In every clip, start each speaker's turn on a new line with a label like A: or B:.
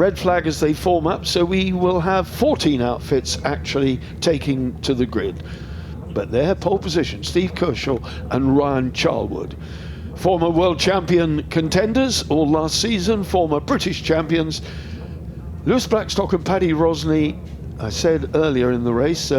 A: red flag as they form up, so we will have 14 outfits actually taking to the grid. But their pole position, Steve Kershaw and Ryan Charlwood. Former world champion contenders all last season, former British champions. Lewis Blackstock and Paddy Rosney, I said earlier in the race,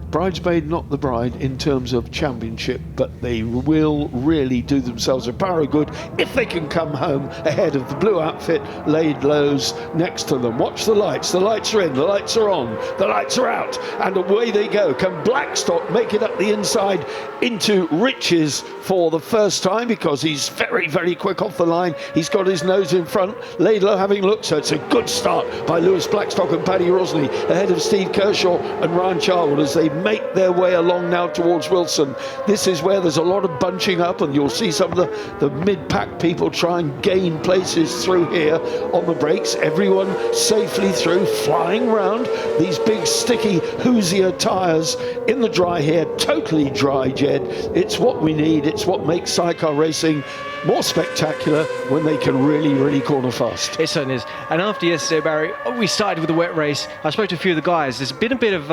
A: bridesmaid, not the bride in terms of championship, but they will really do themselves a power of good if they can come home ahead of the blue outfit laid lows next to them. Watch the lights are in, the lights are on, the lights are out, and away they go. Can Blackstock make it up the inside into Riches for the first time, because he's very, very quick off the line. He's got his nose in front, laid low having looked, so it's a good start by Lewis Blackstock and Paddy Rosney ahead of Steve Kershaw and Ryan Charlwood as they make their way along now towards Wilson. This is where there's a lot of bunching up, and you'll see some of the mid-pack people try and gain places through here on the brakes. Everyone safely through, flying round these big sticky Hoosier tyres in the dry here, totally dry, Jed. It's what we need. It's what makes sidecar racing more spectacular when they can really, really corner fast.
B: It certainly is. And after yesterday, Barry, we started with a wet race. I spoke to a few of the guys. There's been a bit of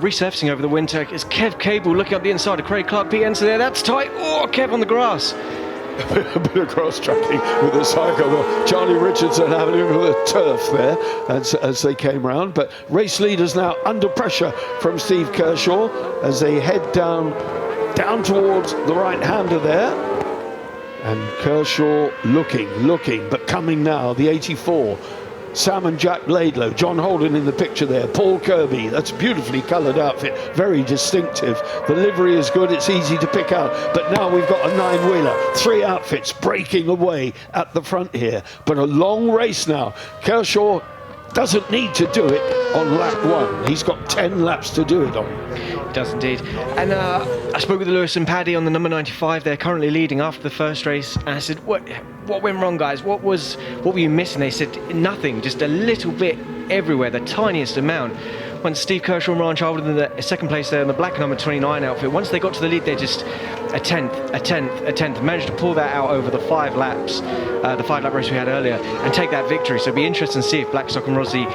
B: resurfacing over the winter. It's Kev Cable looking up the inside of Craig Clark. Pete Enser there. That's tight. Oh, Kev on the grass.
A: A bit of cross-tracking with the cycle. Charlie Richardson having a look at the turf there as they came round. But race leaders now under pressure from Steve Kershaw as they head down towards the right-hander there. And Kershaw looking, but coming now, the 84. Sam and Jack Laidlow, John Holden in the picture there, Paul Kirby, that's a beautifully coloured outfit, very distinctive. The livery is good, it's easy to pick out, but now we've got a nine-wheeler, 3 outfits breaking away at the front here. But a long race now. Kershaw doesn't need to do it on lap 1. He's got 10 laps to do it on.
B: It does indeed. And I spoke with Lewis and Paddy on the number 95. They're currently leading after the first race. And I said, what went wrong, guys? What were you missing? They said nothing, just a little bit everywhere, the tiniest amount. Once Steve Kershaw and Ryan Charlwood in the second place there in the black number 29 outfit, once they got to the lead, they're just a tenth. Managed to pull that out over the 5 laps, the 5-lap race we had earlier, and take that victory. So it'll be interesting to see if Blackstock and Rossi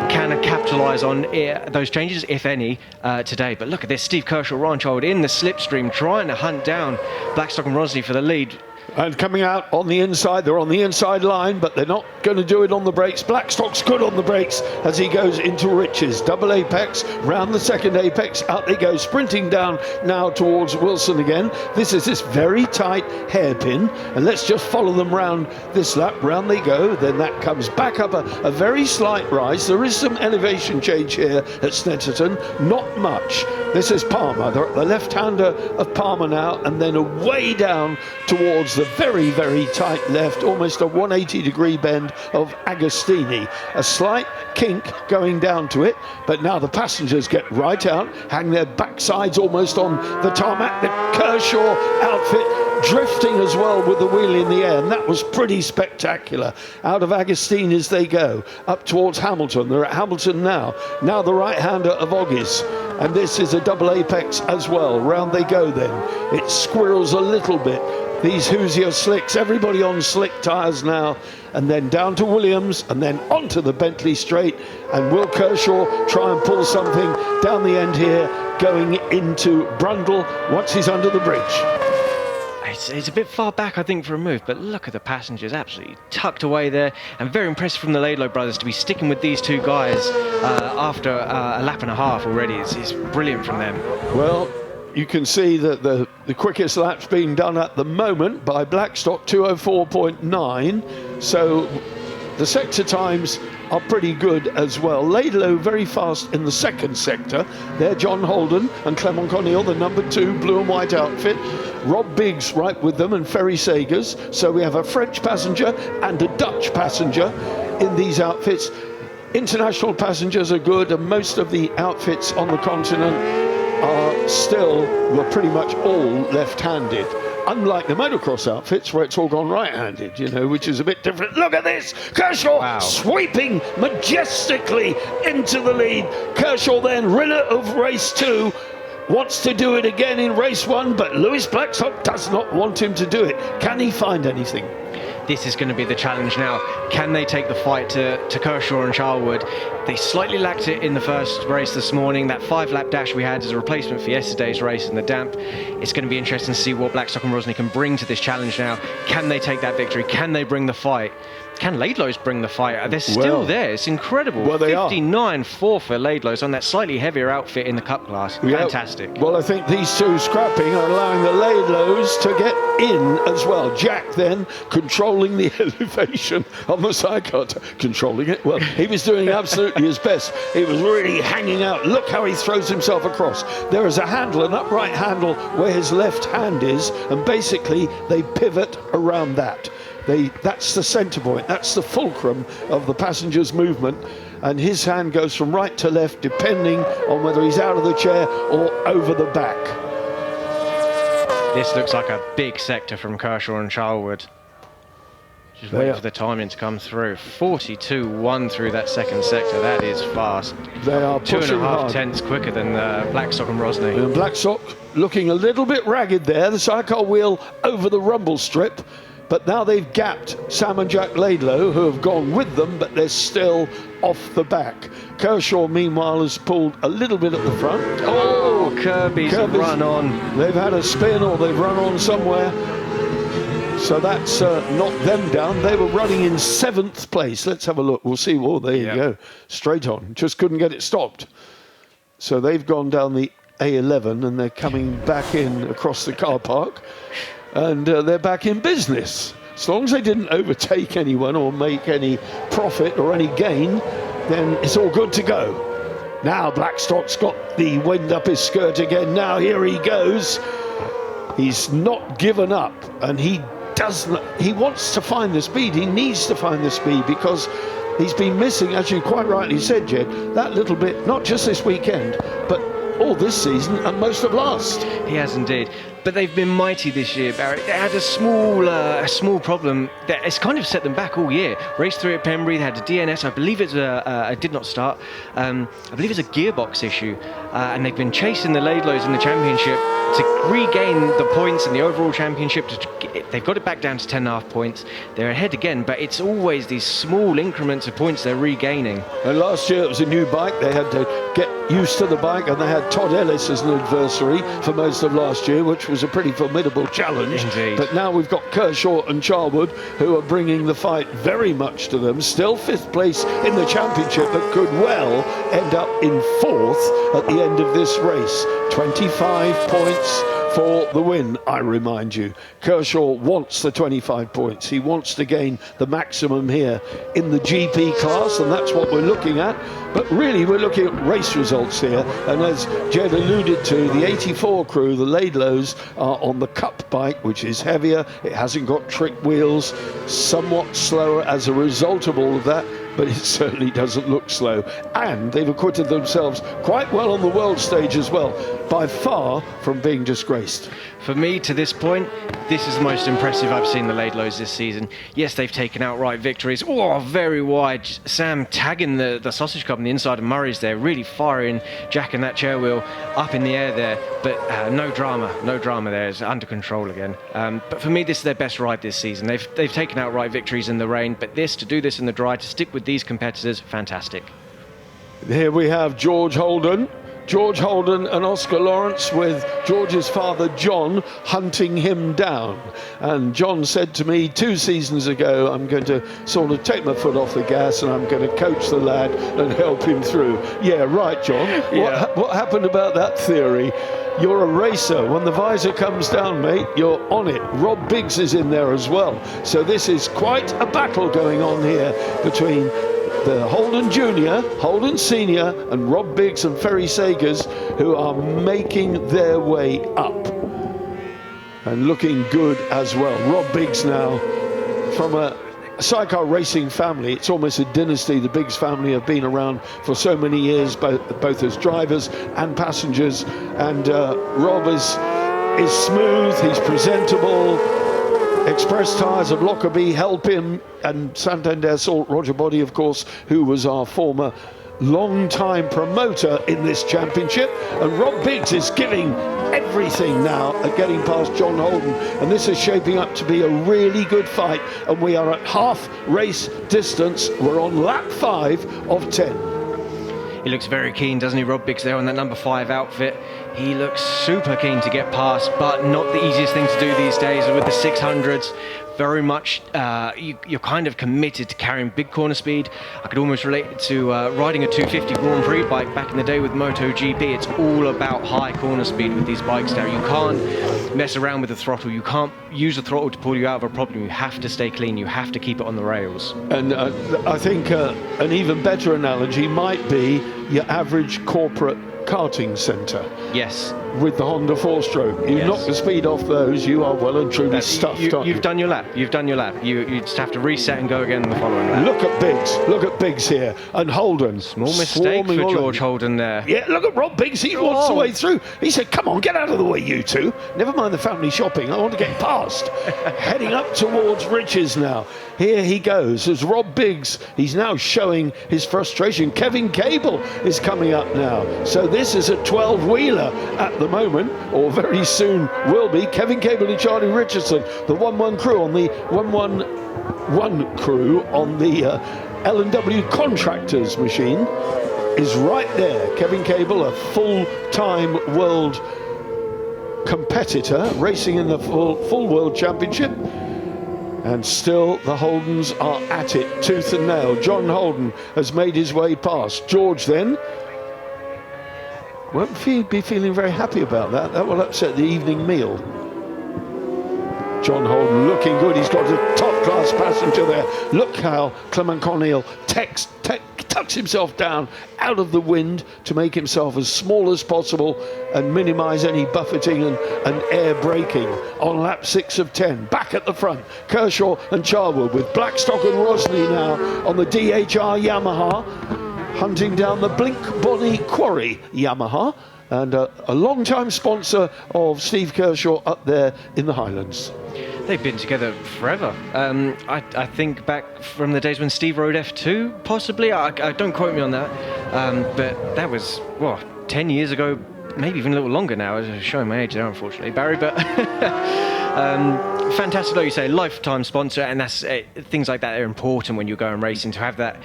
B: can capitalise on those changes, if any, today. But look at this, Steve Kershaw, Ryan Charlwood in the slipstream, trying to hunt down Blackstock and Rossi for the lead.
A: And coming out on the inside, they're on the inside line, but they're not going to do it on the brakes. Blackstock's good on the brakes as he goes into Riches. Double apex, round the second apex, out they go, sprinting down now towards Wilson again. This is this very tight hairpin, and let's just follow them round this lap. Round they go, then that comes back up a very slight rise. There is some elevation change here at Snetterton, not much. This is Palmer, the left-hander of Palmer now, and then away down towards the very, very tight left, almost a 180-degree bend of Agostini. A slight kink going down to it, but now the passengers get right out, hang their backsides almost on the tarmac. The Kershaw outfit drifting as well with the wheel in the air, and that was pretty spectacular. Out of Agostini as they go, up towards Hamilton. They're at Hamilton now. Now the right-hander of Oggies. And this is a double apex as well. Round they go then. It squirrels a little bit. These Hoosier slicks, everybody on slick tyres now. And then down to Williams, and then onto the Bentley straight. And will Kershaw try and pull something down the end here, going into Brundle once he's under the bridge.
B: It's a bit far back, I think, for a move, but look at the passengers, absolutely tucked away there, and very impressive from the Laidlow brothers to be sticking with these two guys after a lap and a half already. It's brilliant from them.
A: Well, you can see that the quickest lap's being done at the moment by Blackstock, 2:04.9, so the sector times are pretty good as well. Laidlow very fast in the second sector. There, John Holden and Clement Corneille, the number 2 blue and white outfit. Rob Biggs right with them, and Ferry Sagers. So we have a French passenger and a Dutch passenger in these outfits. International passengers are good, and most of the outfits on the continent were pretty much all left-handed. Unlike the motocross outfits where it's all gone right-handed, which is a bit different. Look at this! Kershaw sweeping majestically into the lead. Kershaw then, winner of race 2, wants to do it again in race 1, but Lewis Blackstock does not want him to do it. Can he find anything?
B: this is going to be the challenge now. Can they take the fight to Kershaw and Charlwood? They slightly lacked it in the first race this morning. That 5-lap dash we had as a replacement for yesterday's race in the damp. It's going to be interesting to see what Blackstock and Rosny can bring to this challenge now. Can they take that victory? Can they bring the fight? Can Laidlow's bring the fight? They're still there. It's incredible.
A: Well, they
B: 59-4 for Laidlow's on that slightly heavier outfit in the Cup class. Fantastic.
A: Well, I think these two scrapping are allowing the Laidlows to get in as well. Jack then controlling the elevation on the sidecar. Controlling it? Well, he was doing absolutely his best. He was really hanging out. Look how he throws himself across. There is a handle, an upright handle, where his left hand is, and basically they pivot around that. That's the centre point, that's the fulcrum of the passenger's movement, and his hand goes from right to left depending on whether he's out of the chair or over the back.
B: This looks like a big sector from Kershaw and Charlwood. Just waiting for the timing to come through. 42.1 through that second sector, that is fast.
A: They are pushing
B: 2.5
A: hard.
B: tenths quicker than Blackstock and Rosny.
A: And Blackstock looking a little bit ragged there, the sidecar wheel over the rumble strip. But now they've gapped Sam and Jack Laidlow, who have gone with them, but they're still off the back. Kershaw, meanwhile, has pulled a little bit at the front.
B: Oh, Kirby's run on.
A: They've had a spin or they've run on somewhere. So that's knocked them down. They were running in 7th place. Let's have a look. We'll see. Oh, there you go. Straight on. Just couldn't get it stopped. So they've gone down the A11 and they're coming back in across the car park. And they're back in business. As long as they didn't overtake anyone or make any profit or any gain, then it's all good to go. Now Blackstock's got the wind up his skirt again. Now here he goes. He's not given up, and he wants to find the speed. He needs to find the speed because he's been missing, as you quite rightly said, Jed, that little bit, not just this weekend, but all this season and most of last.
B: He has indeed. But they've been mighty this year, Barry. They had a small problem that has kind of set them back all year. Race 3 at Pembrey, they had a DNS. I believe it's a did not start. I believe it's a gearbox issue. And they've been chasing the Laidlows in the championship to regain the points in the overall championship. They've got it back down to 10.5 points. They're ahead again, but it's always these small increments of points they're regaining.
A: And last year it was a new bike. They had to get used to the bike, and they had Todd Ellis as an adversary for most of last year, which was a pretty formidable challenge.
B: Indeed.
A: But now we've got Kershaw and Charlwood, who are bringing the fight very much to them. Still 5th place in the championship, but could well end up in 4th at the end of this race. 25 points for the win, I remind you. Kershaw wants the 25 points. He wants to gain the maximum here in the GP class, and that's what we're looking at. But really, we're looking at race results here. And as Jed alluded to, the 84 crew, the Laidlows, are on the Cup bike, which is heavier. It hasn't got trick wheels, somewhat slower as a result of all of that, but it certainly doesn't look slow. And they've acquitted themselves quite well on the world stage as well, by far from being disgraced.
B: For me, to this point, this is the most impressive I've seen the Laidlows this season. Yes, they've taken outright victories. Oh, very wide. Sam tagging the sausage cup on the inside of Murray's there, really firing Jack and that chair wheel up in the air there. But no drama there. It's under control again. But for me, this is their best ride this season. They've taken outright victories in the rain, but to do this in the dry, to stick with these competitors, fantastic.
A: Here we have George Holden and Oscar Lawrence, with George's father John hunting him down. And John said to me 2 seasons ago, I'm going to sort of take my foot off the gas and I'm going to coach the lad and help him through. Yeah, right, John.
B: Yeah.
A: What happened about that theory? You're a racer. When the visor comes down, mate, you're on it. Rob Biggs is in there as well. So this is quite a battle going on here between the Holden Jr., Holden Senior, and Rob Biggs and Ferry Sagers, who are making their way up and looking good as well. Rob Biggs now, from a sidecar racing family, it's almost a dynasty. The Biggs family have been around for so many years, both as drivers and passengers. And Rob is smooth, he's presentable. Express Tyres of Lockerbie help him, and Santander Salt, Roger Body, of course, who was our former long-time promoter in this championship. And Rob Biggs is giving everything now at getting past John Holden, and this is shaping up to be a really good fight, and we are at half race distance. We're on lap 5 of 10.
B: He looks very keen, doesn't he, Rob Biggs, there on that number 5 outfit. He looks super keen to get past, but not the easiest thing to do these days with the 600s. Very much, you're kind of committed to carrying big corner speed. I could almost relate it to riding a 250 Grand Prix bike back in the day with MotoGP. It's all about high corner speed with these bikes now. You can't mess around with the throttle. You can't use the throttle to pull you out of a problem. You have to stay clean. You have to keep it on the rails.
A: And I think an even better analogy might be your average corporate karting centre.
B: Yes.
A: With the Honda 4-stroke. You knock the speed off those, you are well and truly stuffed, aren't you?
B: You've done your lap. You've done your lap. You just have to reset and go again in the following lap.
A: Look at Biggs. Look at Biggs here. And Holden.
B: Small mistake for George Holden there.
A: Yeah, look at Rob Biggs. He wants the way through. He said, come on, get out of the way, you two. Never mind the family shopping. I want to get past. Heading up towards Riches now. Here he goes. As Rob Biggs, he's now showing his frustration. Kevin Cable is coming up now. So this is a 12-wheeler at the moment, or very soon will be. Kevin Cable and Charlie Richardson, the 1-1 crew on the 1-1 crew on the L&W Contractors machine is right there. Kevin Cable, a full-time world competitor, racing in the full World Championship. And still the Holdens are at it, tooth and nail. John Holden has made his way past. George then won't be feeling very happy about that. That will upset the evening meal. John Holden looking good. He's got a top-class passenger there. Look how Clement Corneille tucks himself down out of the wind to make himself as small as possible and minimise any buffeting and air braking on lap 6 of 10. Back at the front, Kershaw and Charwood with Blackstock and Rosny now on the DHR Yamaha, hunting down the Blink Bonnie Quarry Yamaha, and a long-time sponsor of Steve Kershaw up there in the Highlands.
B: They've been together forever. I think back from the days when Steve rode F2, possibly. I don't quote me on that. But that was, 10 years ago, maybe even a little longer now. I'm showing my age there, unfortunately, Barry. But fantastic, like you say, lifetime sponsor, and that's things like that are important when you're going racing, to have that.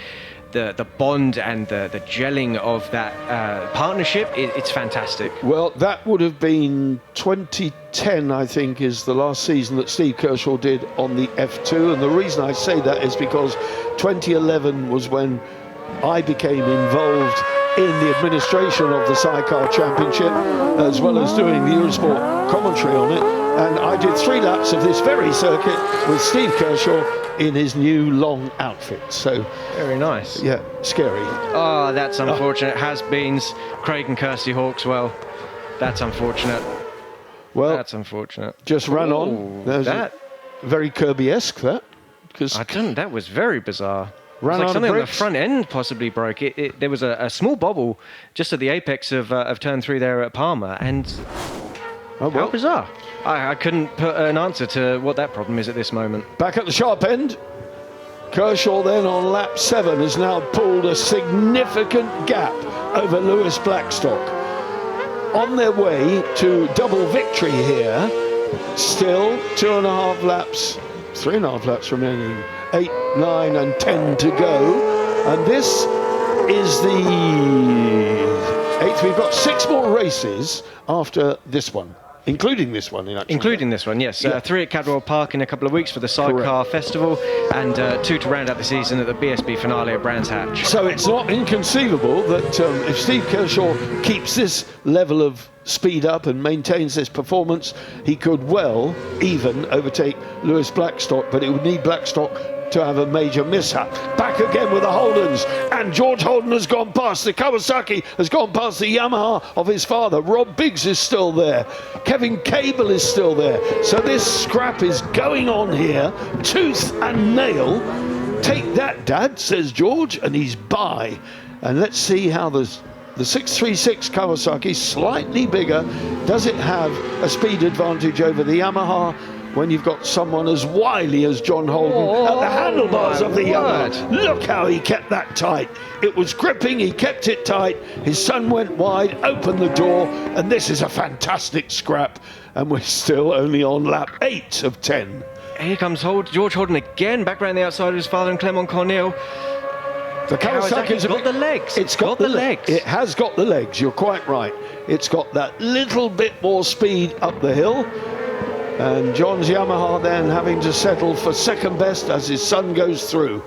B: The bond and the gelling of that partnership, it's fantastic.
A: Well, that would have been 2010, I think, is the last season that Steve Kershaw did on the F2. And the reason I say that is because 2011 was when I became involved in the administration of the Sidecar Championship, as well as doing the Eurosport commentary on it. And I did 3 laps of this very circuit with Steve Kershaw in his new long outfit. So
B: very nice.
A: Yeah, scary.
B: Oh, that's unfortunate. Has-beens, Craig and Kirsty Hawkswell. That's unfortunate.
A: Well,
B: that's unfortunate.
A: Just ran on. There's that very Kirby-esque, that.
B: That was very bizarre.
A: Ran
B: like
A: on
B: something on the front end possibly broke. There was a small bobble just at the apex of turn 3 there at Palmer, and how bizarre. I couldn't put an answer to what that problem is at this moment.
A: Back at the sharp end, Kershaw then on lap 7 has now pulled a significant gap over Lewis Blackstock. On their way to double victory here, still 2.5 laps, 3.5 laps remaining, 8, 9 and 10 to go. And this is the 8th. We've got 6 more races after this one. Including this one, in actual
B: Including this one, yes. 3 at Cadwell Park in a couple of weeks for the Sidecar Festival, and 2 to round out the season at the BSB finale at Brands Hatch.
A: So it's not inconceivable that if Steve Kershaw keeps this level of speed up and maintains this performance, he could well even overtake Lewis Blackstock, but it would need Blackstock to have a major mishap. Back again with the Holdens, and George Holden has gone past. The Kawasaki has gone past the Yamaha of his father. Rob Biggs is still there. Kevin Cable is still there. So this scrap is going on here, tooth and nail. Take that, Dad, says George, and he's by. And let's see how the 636 Kawasaki, slightly bigger, does it have a speed advantage over the Yamaha when you've got someone as wily as John Holden at the handlebars of the Yamaha. Look how he kept that tight. It was gripping, he kept it tight. His son went wide, opened the door, and this is a fantastic scrap. And we're still only on lap 8 of 10.
B: Here comes George Holden again, back around the outside of his father and Clement Cornell.
A: The Kawasaki's
B: got the legs.
A: It's got the legs. It has got the legs, you're quite right. It's got that little bit more speed up the hill. And John's Yamaha then having to settle for second best as his son goes through.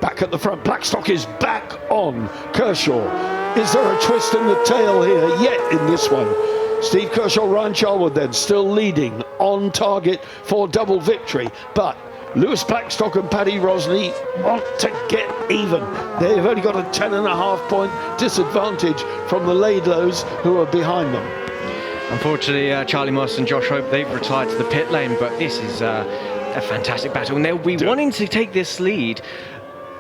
A: Back at the front, Blackstock is back on Kershaw. Is there a twist in the tail here yet in this one? Steve Kershaw, Ryan Charlwood then still leading on target for double victory. But Lewis Blackstock and Paddy Rosney want to get even. They've only got a 10.5 point disadvantage from the Laidlows who are behind them.
B: Unfortunately, Charlie Moss and Josh Hope, they've retired to the pit lane, but this is a fantastic battle. And they'll be wanting to take this lead,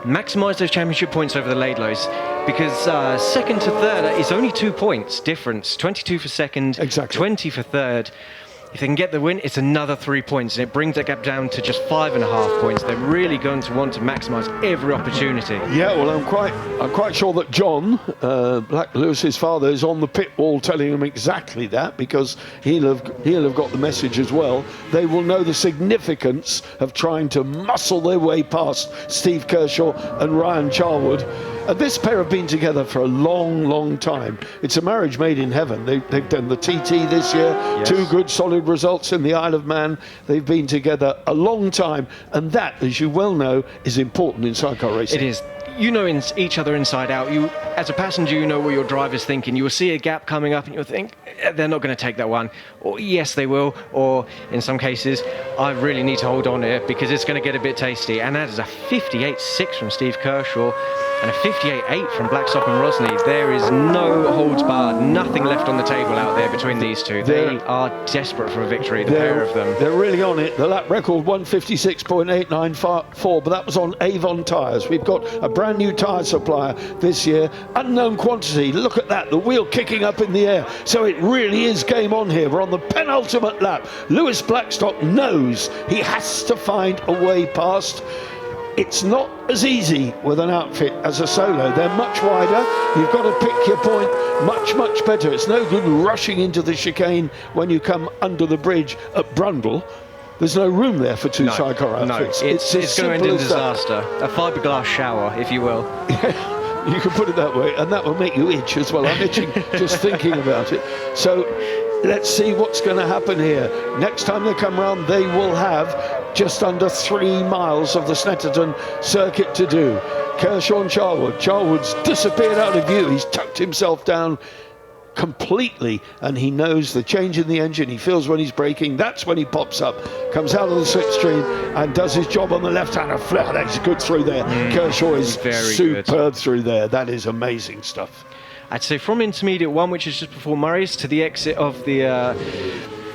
B: maximise those championship points over the Laidlows, because second to third is only 2 points difference. 22 for second,
A: exactly.
B: 20 for third. If they can get the win, it's another 3 points, and it brings that gap down to just 5.5 points. They're really going to want to maximise every opportunity. Yeah,
A: well, I'm quite sure that John, Black Lewis's father, is on the pit wall telling him exactly that, because he'll have got the message as well. They will know the significance of trying to muscle their way past Steve Kershaw and Ryan Charlwood. This pair have been together for a long, long time. It's a marriage made in heaven. They've done the TT this year, yes. 2 good solid results in the Isle of Man. They've been together a long time, and that, as you well know, is important in sidecar racing.
B: It is. You know each other inside out. You, as a passenger, you know what your driver's thinking. You will see a gap coming up and you'll think, they're not going to take that one. Or yes, they will. Or in some cases, I really need to hold on here because it's going to get a bit tasty. And that is a 58.6 from Steve Kershaw and a 58.8 from Blackstock and Rosney. There is no holds barred, nothing left on the table out there between these two. They are desperate for a victory, the pair of them.
A: They're really on it. The lap record 156.894, but that was on Avon tyres. We've got a brand new tyre supplier this year, unknown quantity. Look at that, the wheel kicking up in the air. So it really is game on here. We're on the penultimate lap. Lewis Blackstock knows he has to find a way past. It's not as easy with an outfit as a solo. They're much wider. You've got to pick your point much, much better. It's no good rushing into the chicane when you come under the bridge at Brundle. There's no room there for two sidecar outfits.
B: No, it's going to end in disaster. A fiberglass shower, if you will.
A: Yeah, you can put it that way, and that will make you itch as well. I'm itching just thinking about it. So let's see what's going to happen here. Next time they come round, they will have just under 3 miles of the Snetterton circuit to do. Kershaw and Charlwood. Charlwood's disappeared out of view. He's tucked himself down completely, and he knows the change in the engine. He feels when he's braking. That's when he pops up, comes out of the slipstream and does his job on the left-hander. That's good through there. Kershaw is superb through there. That is amazing stuff.
B: I'd say from intermediate 1, which is just before Murray's, to the exit of the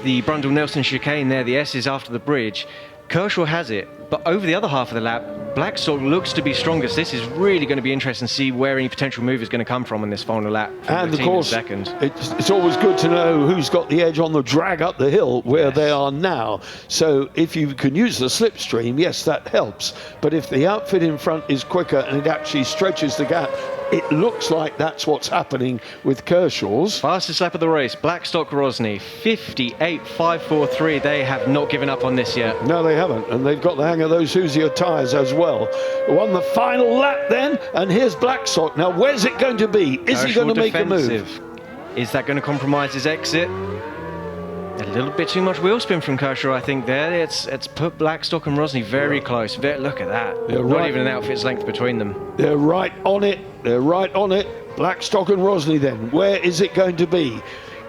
B: Brundle-Nelson chicane there, the S is after the bridge, Kershaw has it, but over the other half of the lap, Blackstock looks to be strongest. This is really going to be interesting to see where any potential move is going to come from in this final lap.
A: And of course, it's always good to know who's got the edge on the drag up the hill where they are now. So if you can use the slipstream, yes, that helps. But if the outfit in front is quicker and it actually stretches the gap, it looks like that's what's happening with Kershaw's.
B: Fastest lap of the race, Blackstock Rosney, 58.543. They have not given up on this yet.
A: No, they haven't, and they've got the hang of those Hoosier tyres as well. Won the final lap then, and here's Blackstock. Now, where's it going to be? Is he going to make a move?
B: Is that going to compromise his exit? A little bit too much wheel spin from Kershaw, I think, there. It's put Blackstock and Rosney very close. Look at that. Not even an outfit's length between them.
A: They're right on it. They're right on it. Blackstock and Rosney then. Where is it going to be?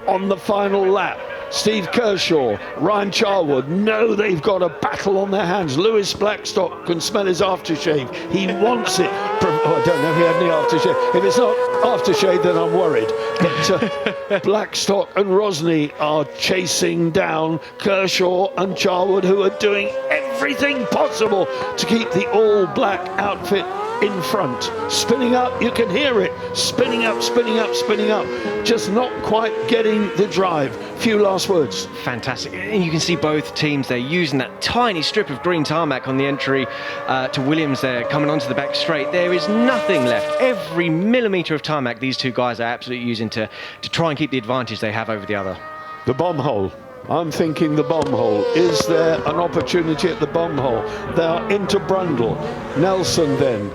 A: On the final lap. Steve Kershaw, Ryan Charlwood know they've got a battle on their hands. Lewis Blackstock can smell his aftershave. He wants it. I don't know if he had any aftershave. If it's not aftershave, then I'm worried. But Blackstock and Rosney are chasing down Kershaw and Charlwood, who are doing everything possible to keep the all-black outfit in front. Spinning up, you can hear it. Spinning up, spinning up, spinning up. Just not quite getting the drive. Few last words.
B: Fantastic. And you can see both teams, they're using that tiny strip of green tarmac on the entry to Williams there, coming onto the back straight. There is nothing left. Every millimetre of tarmac these two guys are absolutely using to try and keep the advantage they have over the other.
A: The bomb hole. I'm thinking the bomb hole. Is there an opportunity at the bomb hole? They are into Brundle. Nelson then.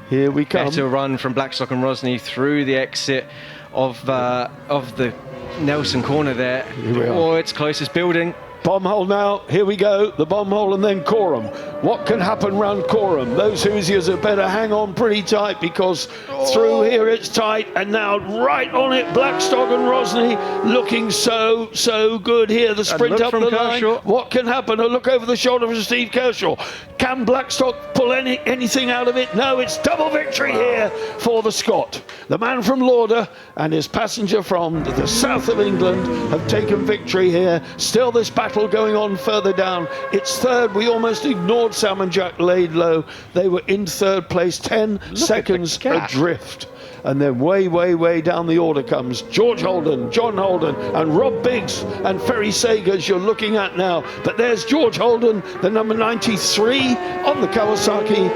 A: Here we come.
B: Better run from Blackstock and Rosny through the exit of the Nelson corner there.
A: Here we are.
B: Oh, it's closest building.
A: Bomb hole now, here we go, the bomb hole and then Coram. What can happen round Coram? Those Hoosiers had better hang on pretty tight because through here it's tight and now right on it, Blackstock and Rosny looking so good here. The sprint up the line. What can happen? A look over the shoulder from Steve Kershaw. Can Blackstock pull anything out of it? No, it's double victory here for the Scot. The man from Lauder and his passenger from the south of England have taken victory here. Still this battle going on further down. It's third. We almost ignored Sam and Jack Laidlow. They were in third place, 10 seconds adrift. And then way down the order comes George Holden, John Holden, and Rob Biggs and Ferry Sagers you're looking at now. But there's George Holden, the number 93 on the Kawasaki.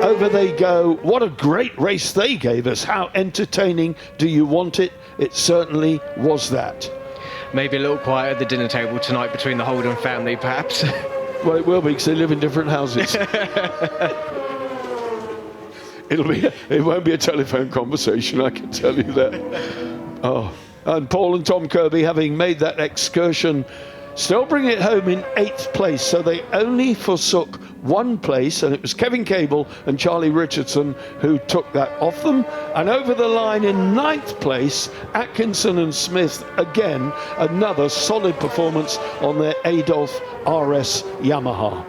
A: Over they go. What a great race they gave us. How entertaining do you want it? It certainly was that.
B: Maybe a little quiet at the dinner table tonight between the Holden family, perhaps.
A: Well, it will be because they live in different houses. It won't be a telephone conversation, I can tell you that. Oh, and Paul and Tom Kirby, having made that excursion, still bring it home in 8th place. So they only forsook one place, and it was Kevin Cable and Charlie Richardson who took that off them. And over the line in 9th place, Atkinson and Smith, again, another solid performance on their Adolph RS Yamaha.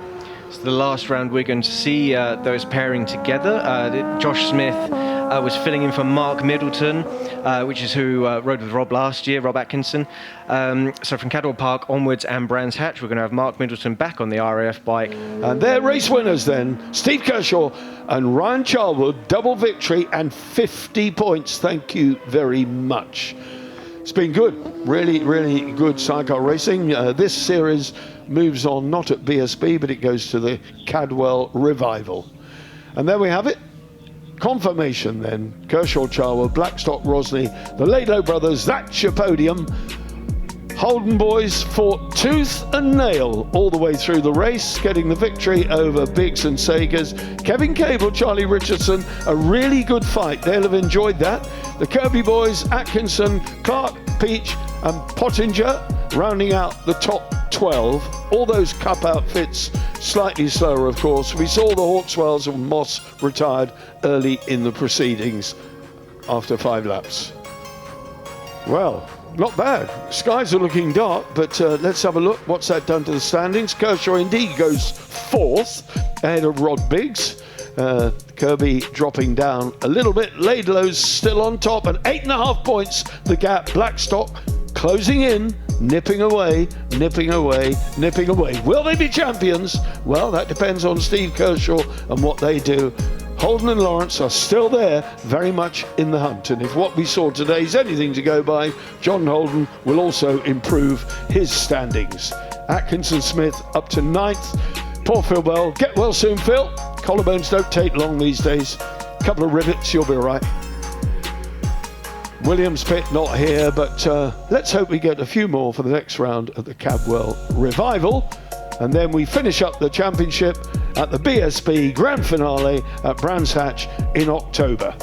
B: It's the last round we're going to see those pairing together. Josh Smith was filling in for Mark Middleton, which is who rode with Rob last year, Rob Atkinson. So from Cadwell Park onwards and Brands Hatch, we're going to have Mark Middleton back on the RAF bike.
A: And their race winners then, Steve Kershaw and Ryan Charlwood, double victory and 50 points. Thank you very much. It's been good, really good sidecar racing. This series moves on not at BSB, but it goes to the Cadwell Revival. And there we have it. Confirmation then, Kershaw, Charlwood, Blackstock, Rosny, the Laidlow brothers, that's your podium. Holden boys fought tooth and nail all the way through the race, getting the victory over Biggs and Sagers. Kevin Cable, Charlie Richardson, a really good fight. They'll have enjoyed that. The Kirby boys, Atkinson, Clark, Peach and Pottinger, rounding out the top 12. All those cup outfits, slightly slower of course. We saw the Hawkswells and Moss retired early in the proceedings after 5 laps. Well, not bad. Skies are looking dark, but let's have a look. What's that done to the standings? Kershaw indeed goes 4th ahead of Rod Biggs. Kirby dropping down a little bit. Laidlow's still on top and 8.5 points the gap. Blackstock closing in, nipping away. Will they be champions? Well, that depends on Steve Kershaw and what they do. Holden and Lawrence are still there, very much in the hunt. And if what we saw today is anything to go by, John Holden will also improve his standings. Atkinson Smith up to 9th. Poor Phil Bell. Get well soon, Phil. Collarbones don't take long these days. Couple of rivets, you'll be all right. Williams Pitt not here, but let's hope we get a few more for the next round at the Cadwell Revival. And then we finish up the championship at the BSB Grand Finale at Brands Hatch in October.